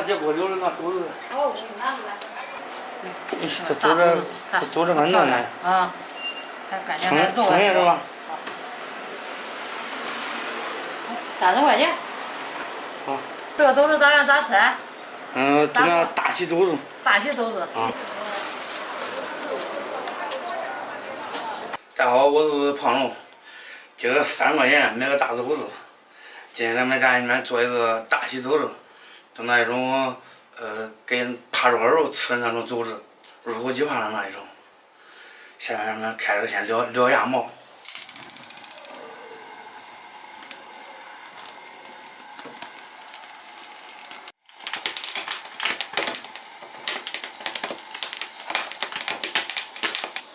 这锅留着那肚子。哦，我给你拿出来。这肚子很嫩呢。啊，还感觉还肉还是吧？30块钱。好。这个肚子咱咋吃？这那大西肚子。大西肚子。啊。大家好，我是胖龙。今个30块钱买个大肚子。今天咱们家里面做一个大西肚子，就那一种跟扒肉肉吃的那种肚子，入口即化的那一种。下面咱们开始先燎鸭毛。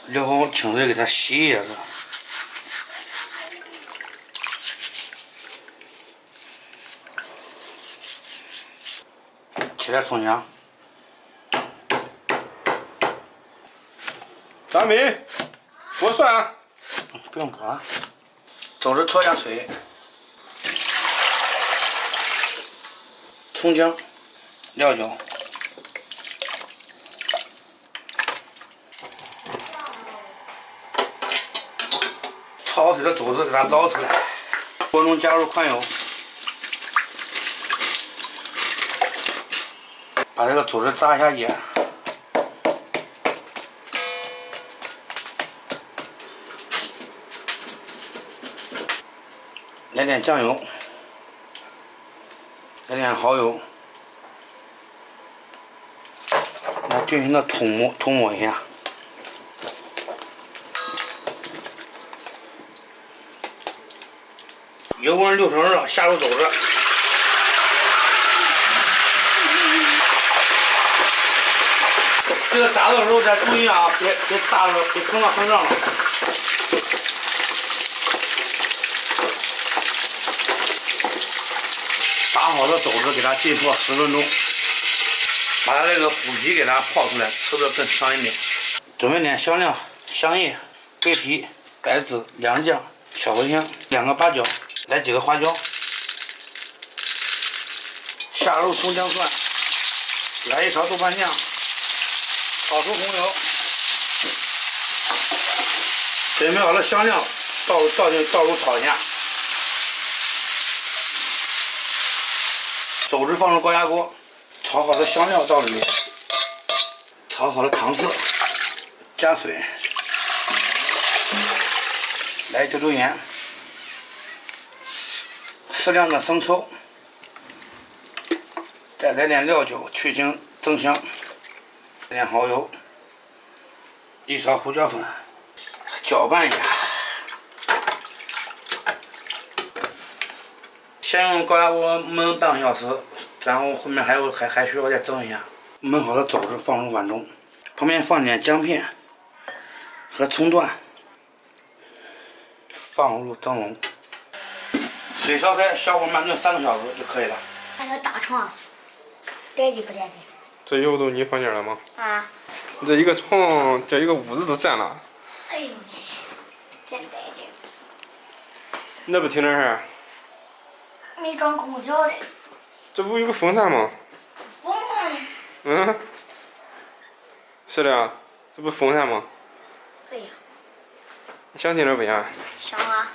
燎好清水给它洗一下子。切点葱姜。大米，剥蒜啊。不用剥。豆子炒下水。葱姜、料酒。炒好水的豆子给它捞出来，锅中加入宽油，把这个豆子炸一下叶，来点酱油，来点蚝油，来均匀的涂抹一下。油温6成热，下入豆子，这个炸的时候得注意啊，别炸了，别腾到很上了。炸好的豆子给它浸泡10分钟，把它这个麸皮给它泡出来，吃的更香一点。准备点香料：香叶、桂皮、白芷、良酱、小茴香、2个八角。来几个花椒，下入葱姜蒜，来一勺豆瓣酱，炒出红油，准备好了香料，倒入炒一下，豆子放入高压锅，炒好的香料倒里面，炒好了糖色，加水，来9度盐。适量的生抽，再来点料酒去腥增香，来点蚝油，1勺胡椒粉，搅拌一下。先用高压锅焖半个小时，然后后面还需要再蒸一下。焖好的肘子放入碗中，旁边放点姜片和葱段，放入蒸笼。水烧开，小火慢炖3个小时就可以了。那个大床，带地不带地？这油都你放进来了吗？啊。这一个床，这一个屋子都占了。哎呦，真带劲！那不听点事？没装空调的。这不有个风扇吗？风扇。嗯。是的，这不风扇吗？对呀。你想听点不想？想啊。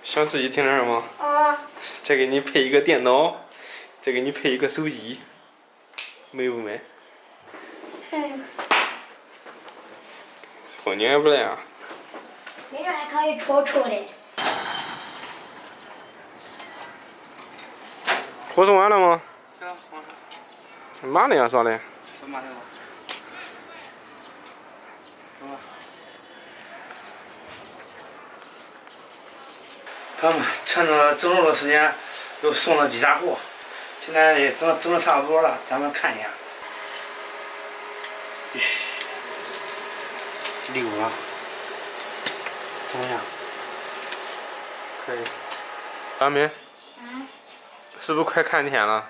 想自己听点吗？啊。再给你配一个电脑，再给你配一个手机，美不美？风景也不赖啊。没准还可以抽抽的。活送完了吗？行了，马上说的。是马上了。走吧。朋友们，趁着蒸肉的时间，又送了几家货，现在也蒸的差不多了，咱们看一下。溜啊，怎么样？可以。大明。是不是快看天了？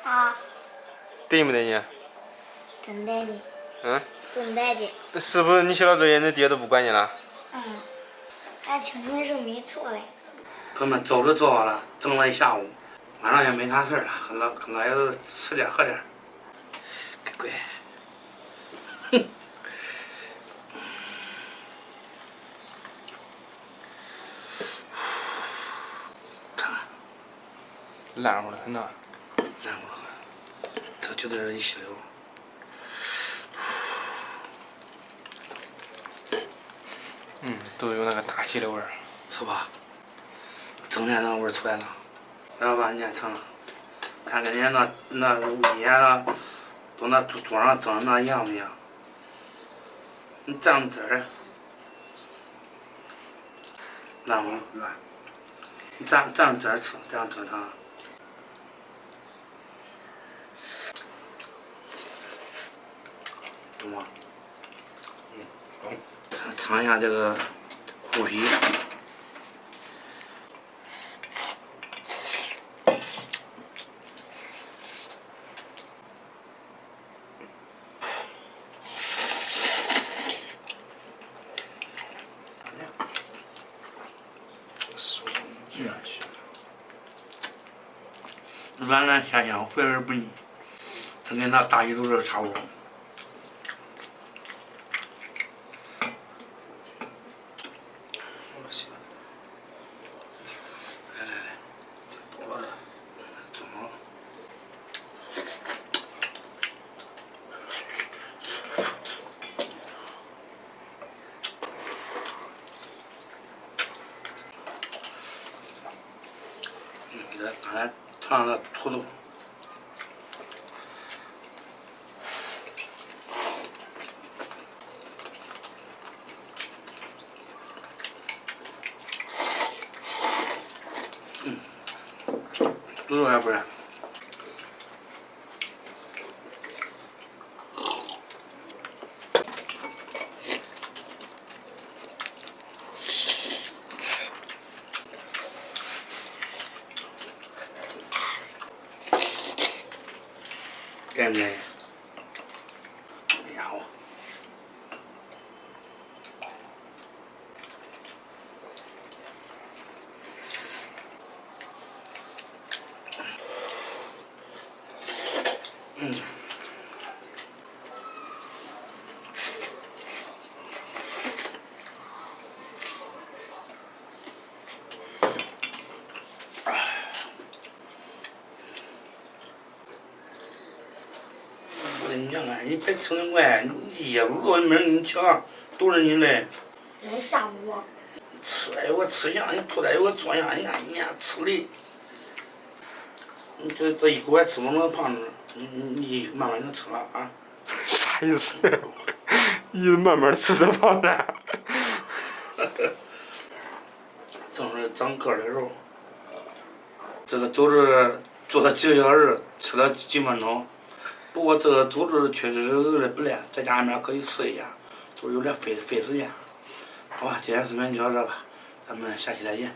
啊。对没对你？真带劲。嗯。真带劲。是不是你写了作业，你爹都不管你了？嗯。俺听你是没错嘞。朋友们，肘子做好了，蒸了一下午，晚上也没啥事儿了，跟老爷子吃点喝点。乖。看看，烂乎的很呐。然后它就在这一吸溜。都有那个大稀的味儿。是吧？整天那味儿出来了，然后把你也尝尝，看跟人家那以前都那桌上整的那一样不一样？你蘸汁儿，烂不烂？你蘸汁儿吃，这样正常。懂吗？尝一下这个虎皮。软软香香，肥而不腻，它跟那大鱼肚肉差不多。这刚才尝尝那土豆，土豆还不是。干不干？哎呀伙！你看看，你别吃那怪，你业务多没人给你抢，都是你来。人上我。吃的有个吃相，你出来有个做相，你看你看吃的，你这一口还吃不那么胖子，你慢慢就吃了啊。啥意思？你慢慢吃这胖子。正是长个的时候，这个都是做了几个小时，吃了几分钟。不过这个组织确实是有点不赖，在家里面可以试一下，就是有点费时间。好吧，今天视频就到这吧，咱们下期再见。